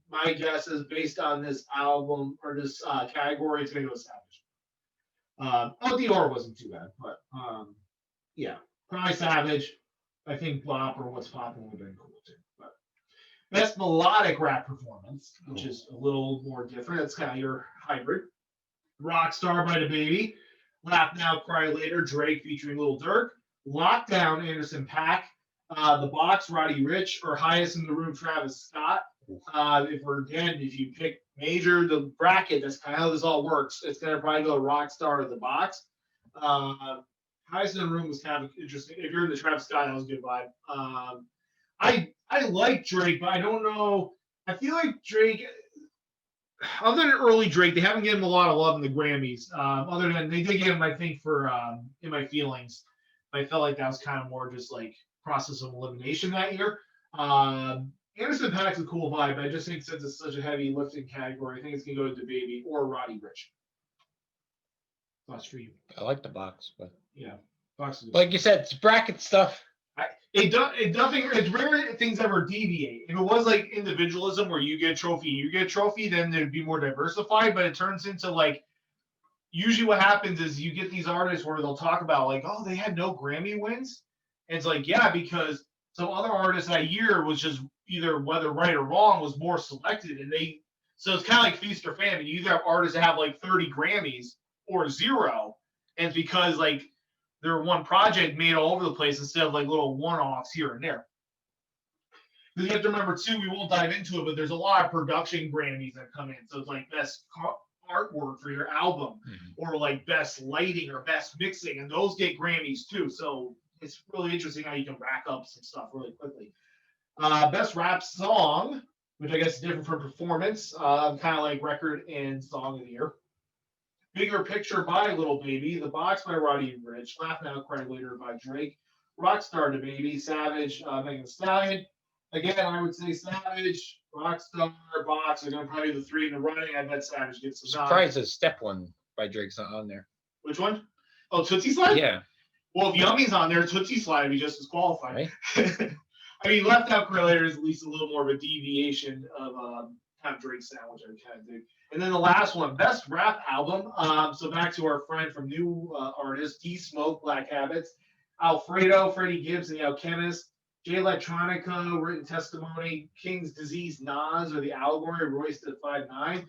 my guess is based on this album or this category, it's going to go Savage. Dior wasn't too bad, but yeah, probably Savage. I think Bop or What's Poppin' would have been cool too. But best melodic rap performance, which is a little more different. It's kind of your hybrid. Rockstar by The Baby. Laugh Now, Cry Later, Drake featuring Lil Durk. Lockdown, Anderson .Paak. The Box, Roddy Ricch, or Highest in the Room, Travis Scott. If you pick major, the bracket, that's kind of how this all works. It's going to probably go Rockstar or The Box. Highest in the Room was kind of interesting. If you're in the Travis Scott, that was a good vibe. I like Drake, but I don't know. I feel like Drake, other than early Drake, they haven't given him a lot of love in the Grammys. Other than they did give him, I think, for In My Feelings. I felt like that was kind of more just like process of elimination that year. Anderson .Paak's a cool vibe. I just think since it's such a heavy lifting category, I think it's gonna go to DaBaby or Roddy Ricch. Thoughts for you? I like The Box, but yeah, Box is like you said, it's bracket stuff. It's rare things ever deviate. If it was like individualism where you get a trophy, then it'd be more diversified. But it turns into like, usually what happens is you get these artists where they'll talk about like, oh, they had no Grammy wins. And it's like, yeah, because some other artists that year was just either whether right or wrong was more selected. So it's kind of like feast or famine. You either have artists that have like 30 Grammys or 0. And it's because like, they're one project made all over the place instead of like little one-offs here and there. Because you have to remember too, we won't dive into it, but there's a lot of production Grammys that come in. So it's like best artwork for your album, or like best lighting or best mixing, and those get Grammys too. So it's really interesting how you can rack up some stuff really quickly. Best rap song, which I guess is different from performance, kind of like record and song of the year. Bigger Picture by Little Baby, The Box by Roddy Ricch, Laugh Now, Cry Later by Drake, Rockstar to Baby, Savage, Megan Thee Stallion. Again, I would say Savage, Rockstar, Box are going to probably be the three in the running. I bet Savage gets some nods. Surprised that Step One by Drake's not on there. Which one? Oh, Tootsie Slide? Yeah. Well, if Yummy's on there, Tootsie Slide would be just as qualified. Right? I mean, Left Out Cry Later is at least a little more of a deviation of kind of Drake's sound, which I kind of dig. And then the last one, Best Rap Album. So back to our friend from new artist, D-Smoke, Black Habits, Alfredo, Freddie Gibbs, and The Alchemist, Jay Electronica, Written Testimony, King's Disease, Nas, or The Allegory, Royce to 5'9".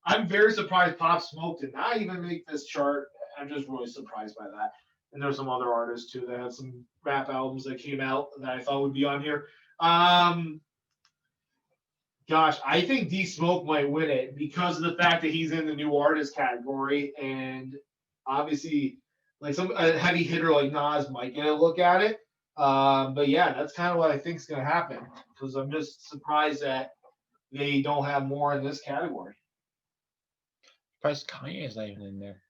I'm very surprised Pop Smoke did not even make this chart. I'm just really surprised by that. And there's some other artists too that had some rap albums that came out that I thought would be on here. Gosh, I think D Smoke might win it because of the fact that he's in the new artist category, and obviously, like a heavy hitter like Nas might get a look at it. But yeah, that's kind of what I think is going to happen because I'm just surprised that they don't have more in this category. Surprised Kanye's not even in there.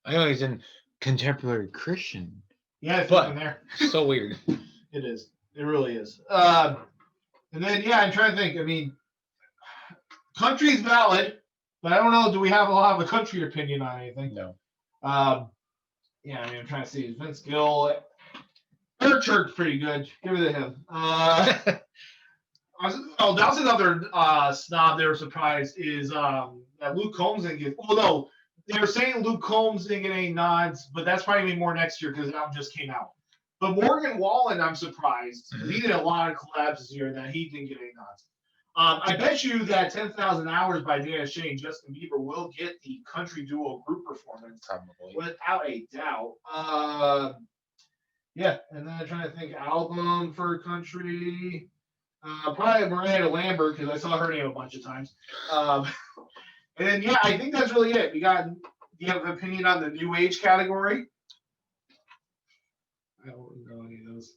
I know he's in Contemporary Christian. Yeah, I think But- in there. So weird. It is. It really is. And then, yeah, I'm trying to think. I mean, country's valid, but I don't know. Do we have a lot of a country opinion on anything? No. Yeah, I mean, I'm trying to see. Is Vince Gill? Her church pretty good. Give it to him. That was another snob they were surprised is that Luke Combs didn't get. Well, no, they were saying Luke Combs didn't get any nods, but that's probably gonna be more next year because the album just came out. But Morgan Wallen, I'm surprised. He did a lot of collabs this year that he didn't get any nods. I bet you that 10,000 Hours by Dan Shay and Justin Bieber will get the country duo group performance Probably. without a doubt. Yeah, and then I'm trying to think album for country. Probably Miranda Lambert because I saw her name a bunch of times. And then yeah, I think that's really it. Do you have an opinion on the new age category? I don't know any of those.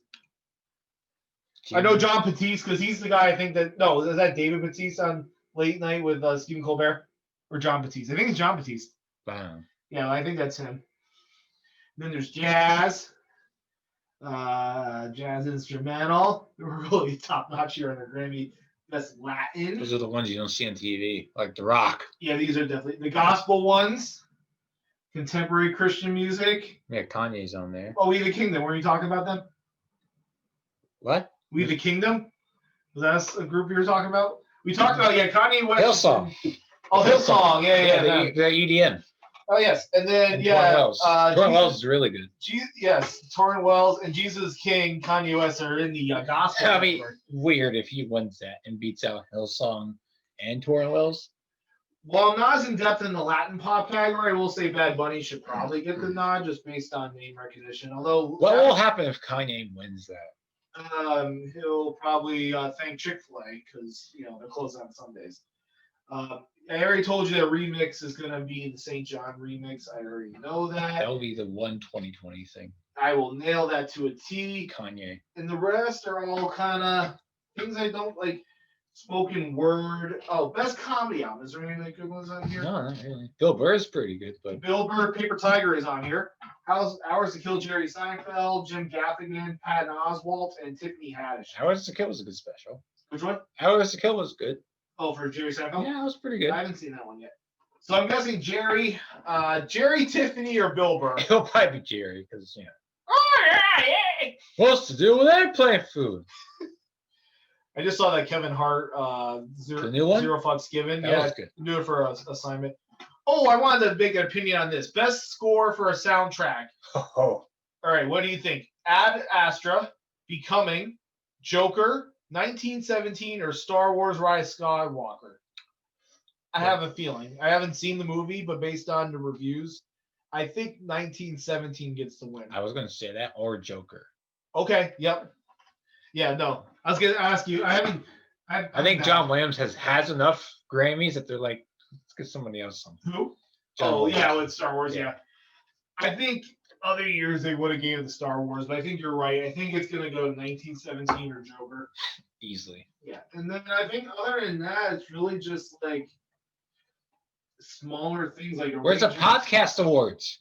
I know John Batiste because he's the guy I think that. No, is that David Batiste on Late Night with Stephen Colbert or John Batiste? I think it's John Batiste. Wow. Yeah, I think that's him. Then there's jazz. Jazz instrumental. They were really top notch here on the Grammy. Best Latin. Those are the ones you don't see on TV, like The Rock. Yeah, these are definitely the gospel ones. Contemporary Christian music. Yeah, Kanye's on there. Oh, We the Kingdom. Were you talking about them? What? We the Kingdom? Was that a group you were talking about? We talked about, yeah, Kanye West. Hillsong. Oh, Hillsong. Yeah. The EDM. Oh, yes. And then, And yeah. Torrent Wells. Torrent Wells is really good. Yes, Torrent Wells and Jesus King, Kanye West are in the gospel. I mean, weird if he wins that and beats out Hillsong and Torrent Wells. Well, I'm not as in depth in the Latin pop category. I will say Bad Bunny should probably get the nod just based on name recognition. Although, What will happen if Kanye wins that? he'll probably thank Chick-fil-A because they're closed on Sundays. I already told you that remix is going to be the St. John remix. I already know that. That'll be the 2020 thing. I will nail that to a T. Kanye. And the rest are all kind of things I don't like. Spoken word. Oh, best comedy album. Is there any good ones on here? No, not really. Bill Burr's pretty good, but Bill Burr, Paper Tiger is on here. Hours to Kill Jerry Seinfeld, Jim Gaffigan, Patton Oswalt, and Tiffany Haddish. Hours to Kill was a good special. Which one? Hours to Kill was good. Oh, for Jerry Seinfeld? Yeah, it was pretty good. I haven't seen that one yet. So I'm guessing Jerry, Tiffany, or Bill Burr. He'll probably be Jerry because Oh, yeah. what's to do with airplane food? I just saw that Kevin Hart, The new one? Zero Fucks Given. That Yeah, was good. do it for an assignment. Oh, I wanted a big opinion on this. Best score for a soundtrack. Oh, All right, what do you think? Ad Astra, Becoming, Joker, 1917, or Star Wars Rise Skywalker? I have a feeling. I haven't seen the movie, but based on the reviews, I think 1917 gets the win. I was going to say that or Joker. Okay, yep. Yeah, no. I was going to ask you. I think John Williams has enough Grammys that they're like, Let's get somebody else something. Who? John Oh Williams. yeah, with Star Wars. Yeah. Yeah. I think other years they would have gave it to Star Wars, but I think you're right. I think it's gonna go to 1917 or Joker. Easily. Yeah, and then I think other than that, it's really just like smaller things like. Where's the podcast awards?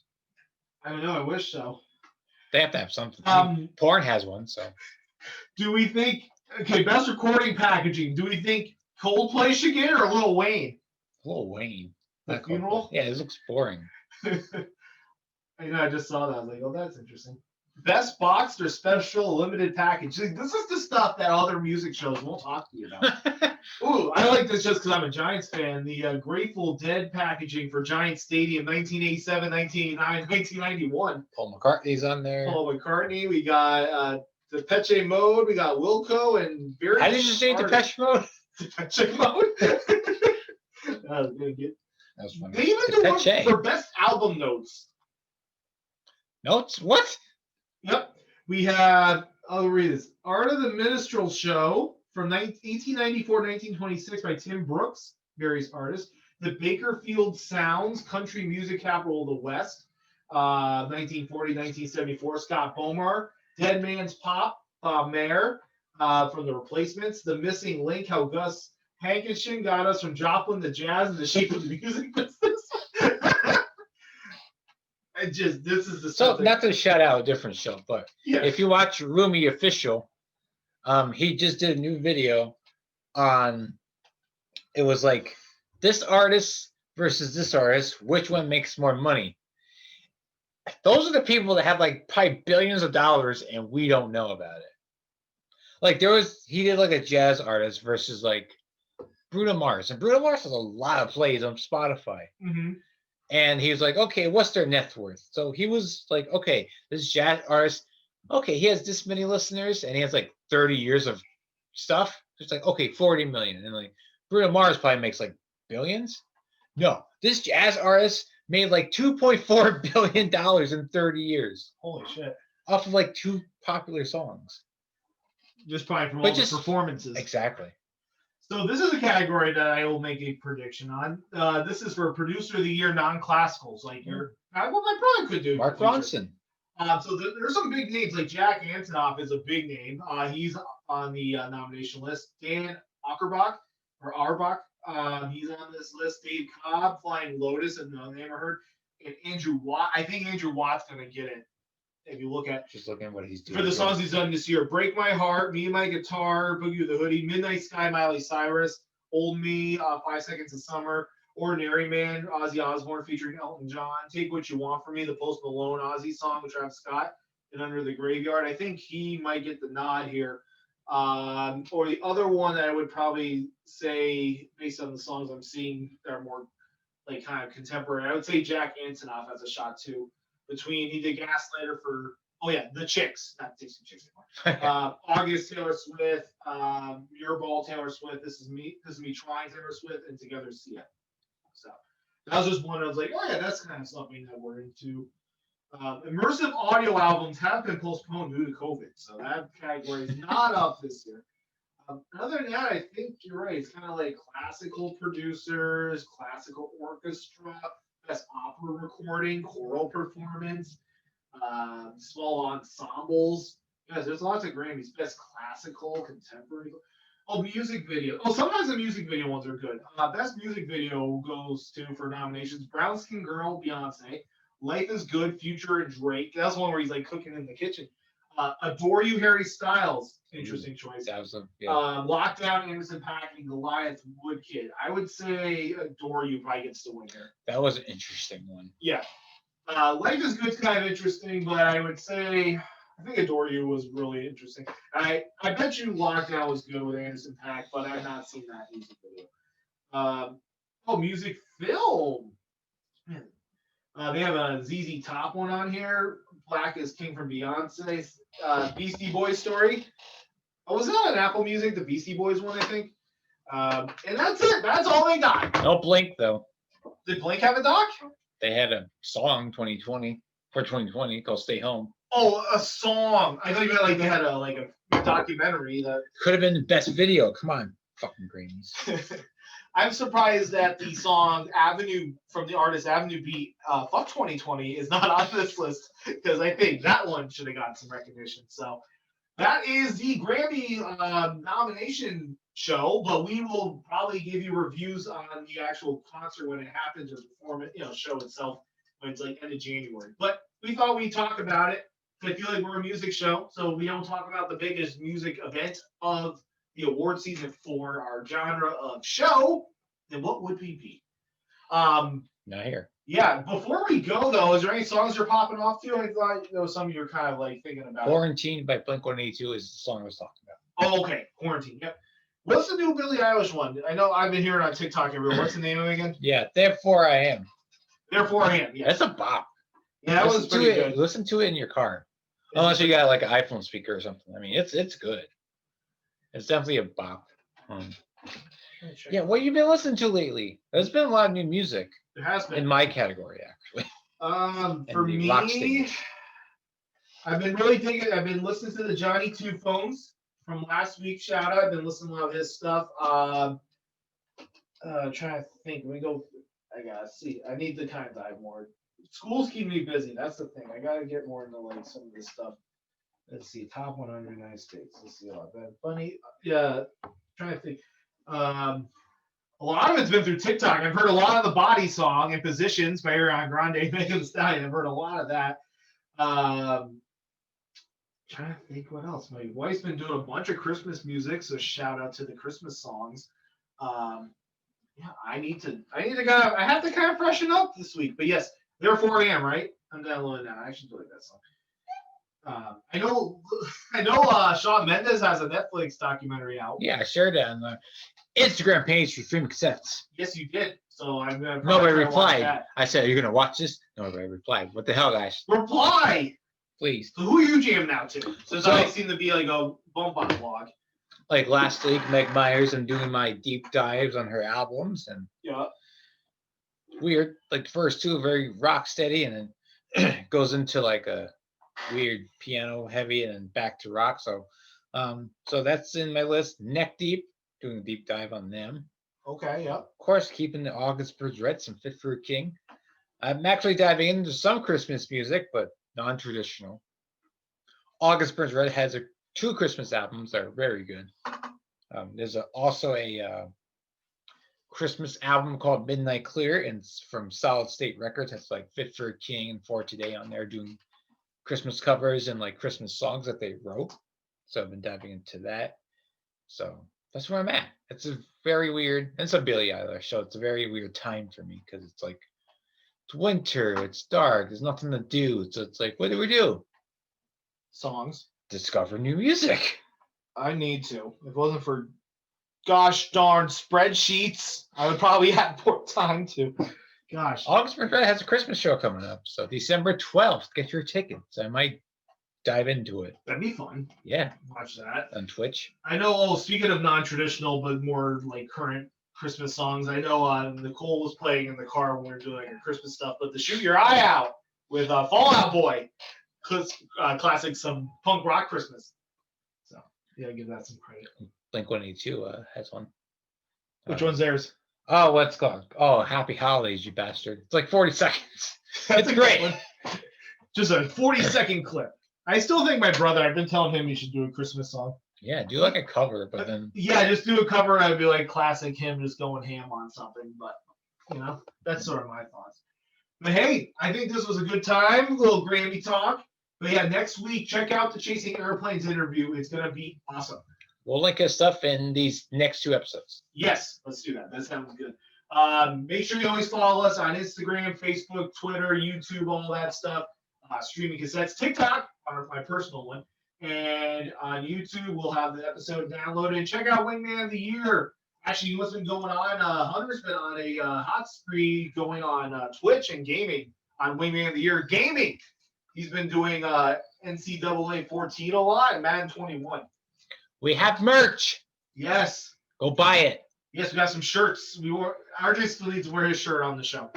I don't know. I wish so. They have to have something. Porn has one, so. Do we think? Okay, best recording packaging. Do we think Coldplay should get it or Lil Wayne? Lil Wayne. The Not funeral? Coldplay. Yeah, this looks boring. I know. I just saw that. I was like, oh, that's interesting. Best boxed or special limited package. This is the stuff that other music shows won't talk to you about. Ooh, I like this just because I'm a Giants fan. The Grateful Dead packaging for Giant Stadium 1987, 1989, 1991. Paul McCartney's on there. Paul McCartney. We got Depeche Mode. We got Wilco and very. How did you say Depeche Mode? Depeche Mode. That was gonna get. That was funny. They even do one Depeche. for best album notes. Notes? What? Yep. We have, I'll read this. Art of the Minstrel Show from 1894-1926 by Tim Brooks, various artists. The Bakerfield Sounds, Country Music Capital of the West, 1940-1974, Scott Bomar. Dead Man's Pop, Bob Mayer, from The Replacements. The Missing Link, How Gus Hankison got us from Joplin to jazz and the shape of the music business. This is the So, not to shout out a different show, but if you watch Roomy Official, he just did a new video on, it was like, this artist versus this artist, which one makes more money? Those are the people that have like probably billions of dollars and we don't know about it. Like he did like a jazz artist versus like Bruno Mars. And Bruno Mars has a lot of plays on Spotify. Mm-hmm. And he was like, okay, what's their net worth? So he was like, okay, this jazz artist, okay, he has this many listeners and he has like 30 years of stuff. It's like, okay, 40 million. And like Bruno Mars probably makes like billions. No, this jazz artist made like $2.4 billion in 30 years. Holy shit. Off of like 2 popular songs. Just probably from all the performances. Exactly. So this is a category that I will make a prediction on. This is for Producer of the Year non-classicals. Like what I probably could do. Mark Ronson. So there's some big names. Like Jack Antonoff is a big name. He's on the nomination list. Dan Auerbach, he's on this list. Dave Cobb, Flying Lotus, another name I heard. And Andrew Watt. I think Andrew Watt's going to get it. If you look at just looking at what he's doing for the songs he's done this year, Break My Heart, Me and My Guitar, Boogie with the Hoodie, Midnight Sky, Miley Cyrus, Old Me, 5 Seconds of Summer, Ordinary Man, Ozzy Osbourne featuring Elton John, Take What You Want From Me, the Post Malone Ozzy song with Travis Scott, and Under the Graveyard. I think he might get the nod here. Or the other one that I would probably say, based on the songs I'm seeing that are more like kind of contemporary, I would say Jack Antonoff has a shot too. Between he did Gaslighter for The Chicks, not Dixie Chicks anymore. August Taylor Swift, Your Ball Taylor Swift, This Is Me Trying Taylor Swift, and Together See It. So that was just one I was like, oh yeah, that's kind of something that we're into. Immersive audio albums have been postponed due to COVID, so that category is not up this year. Other than that, I think you're right. It's kind of like classical producers, classical orchestra, best opera recording, choral performance, small ensembles. Guys, there's lots of Grammys. Best classical, contemporary. Music video. Sometimes the music video ones are good. Best music video goes to, for nominations, Brown Skin Girl, Beyonce. Life is Good, Future, and Drake. That's one where he's like cooking in the kitchen. Adore You, Harry Styles. Interesting choice. That was Lockdown, Anderson .Paak, and Goliath, Woodkid. I would say Adore You probably gets the win here. That was an interesting one. Yeah. Life is Good's kind of interesting, but I would say I think Adore You was really interesting. I bet you Lockdown was good with Anderson .Paak, but I've not seen that music video. Music film. Man. They have a ZZ Top one on here. Black is King from Beyonce. Beastie Boys story. Was that on Apple Music? The Beastie Boys one, I think. And that's it. That's all they got. No Blink though. Did Blink have a doc? They had a song 2020 called "Stay Home." Oh, a song. I thought you meant like they had a documentary that could have been the best video. Come on, fucking Grammys. I'm surprised that the song Avenue from the artist Avenue Beat, Fuck 2020 is not on this list because I think that one should have gotten some recognition. So that is the Grammy nomination show, but we will probably give you reviews on the actual concert when it happens or performance, show itself when it's like end of January. But we thought we'd talk about it. I feel like we're a music show, so we don't talk about the biggest music event of the award season for our genre of show. Then what would we be? Not here. Yeah. Before we go though, is there any songs you're popping off to? I thought there was some you're kind of like thinking about. Quarantine by Blink-182 is the song I was talking about. Oh, okay. Quarantine. Yep. What's the new Billie Eilish one? I know I've been hearing on TikTok everywhere. What's the name of it again? Yeah, Therefore I Am. Therefore I Am. Yeah. That's a bop. Yeah, that was pretty good. Listen to it in your car. Unless you got like an iPhone speaker or something. I mean, it's good. It's definitely a bop. Yeah, what have you been listening to lately? There's been a lot of new music. There has been. In my category, actually. For me, I've been really thinking. I've been listening to the Johnny Two Phones from last week. Shout out! I've been listening to a lot of his stuff. Trying to think. We go. I gotta see. I need to kind of dive more. School's keeping me busy. That's the thing. I gotta get more into like some of this stuff. Let's see. Top 100 United States. Let's see. Funny. Yeah. Trying to think. A lot of it's been through TikTok. I've heard a lot of the Body song and Positions by Ariana Grande, Megan Thee Stallion. I've heard a lot of that. Trying to think what else. My wife's been doing a bunch of Christmas music, so shout out to the Christmas songs. Yeah, I have to kind of freshen up this week. But yes, Therefore I Am, right? I'm downloading that. I actually like that song. I know Shawn Mendes has a Netflix documentary out. Yeah, I shared that on the Instagram page for Streaming Cassettes. Yes, you did. So I'm gonna. Nobody replied. I said, "Are you gonna watch this?" Nobody replied. What the hell, guys? Reply, please. So who are you jamming out to? Since I seem to be like a Bombot vlog. Like last week, Meg Myers, I'm doing my deep dives on her albums, and yeah, weird. Like the first two are very rock steady, and then goes into like a weird piano heavy, and then back to rock. So, so that's in my list. Neck Deep, doing a deep dive on them. Okay, yeah. Of course, keeping the August Burns Red, some Fit for a King. I'm actually diving into some Christmas music, but non-traditional. August Burns Red has two Christmas albums that are very good. There's also a Christmas album called Midnight Clear, and it's from Solid State Records. That's like Fit for a King and For Today on there doing Christmas covers and like Christmas songs that they wrote. So I've been diving into that. So that's where I'm at. It's a very weird, and it's a Billie Eilish, so it's a very weird time for me because it's like it's winter, it's dark, there's nothing to do. So it's like, what do we do? Songs. Discover new music. I need to. If it wasn't for gosh darn spreadsheets, I would probably have more time to. Gosh. August Burns Red has a Christmas show coming up, so December 12th. Get your tickets. I might dive into it. That'd be fun. Yeah. Watch that. On Twitch. I know, speaking of non-traditional, but more like current Christmas songs, I know Nicole was playing in the car when we were doing her Christmas stuff, but the Shoot Your Eye Out with Fall Out Boy. Classic, some punk rock Christmas. So, yeah, give that some credit. Blink-182 has one. Which one's theirs? Oh, what's it called? Oh, Happy Holidays, you bastard. It's like 40 seconds. That's great. Just a 40-second clip. I still think my brother, I've been telling him he should do a Christmas song. Yeah, do like a cover, but then... Yeah, just do a cover and I'd be like classic him just going ham on something. But, that's sort of my thoughts. But hey, I think this was a good time. A little Grammy talk. But yeah, next week, check out the Chasing Airplanes interview. It's going to be awesome. We'll link his stuff in these next two episodes. Yes, let's do that. That sounds good. Make sure you always follow us on Instagram, Facebook, Twitter, YouTube, all that stuff. Streaming Cassettes, TikTok, my personal one. And on YouTube, we'll have the episode downloaded. And check out Wingman of the Year. Actually, what's been going on? Hunter's been on a hot spree going on Twitch and gaming on Wingman of the Year Gaming. He's been doing NCAA 14 a lot and Madden 21. We have merch. Yes. Go buy it. Yes, we got some shirts. RJ still needs to wear his shirt on the show.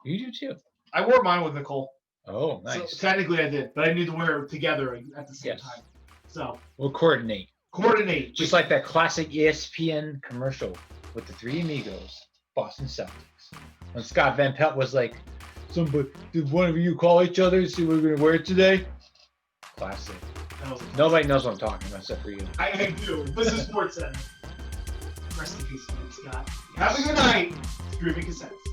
You do too. I wore mine with Nicole. Oh, nice. So technically I did, but I need to wear it together at the same time. So we'll coordinate. Coordinate. Just like that classic ESPN commercial. with the Three Amigos, Boston Celtics. When Scott Van Pelt was like, "Somebody, did one of you call each other and see what we're gonna wear today?" Classic. Nobody knows what I'm talking about except for you. I do. This is Sports Center. Rest in peace, Scott. Have a good night. Streaming Cassettes.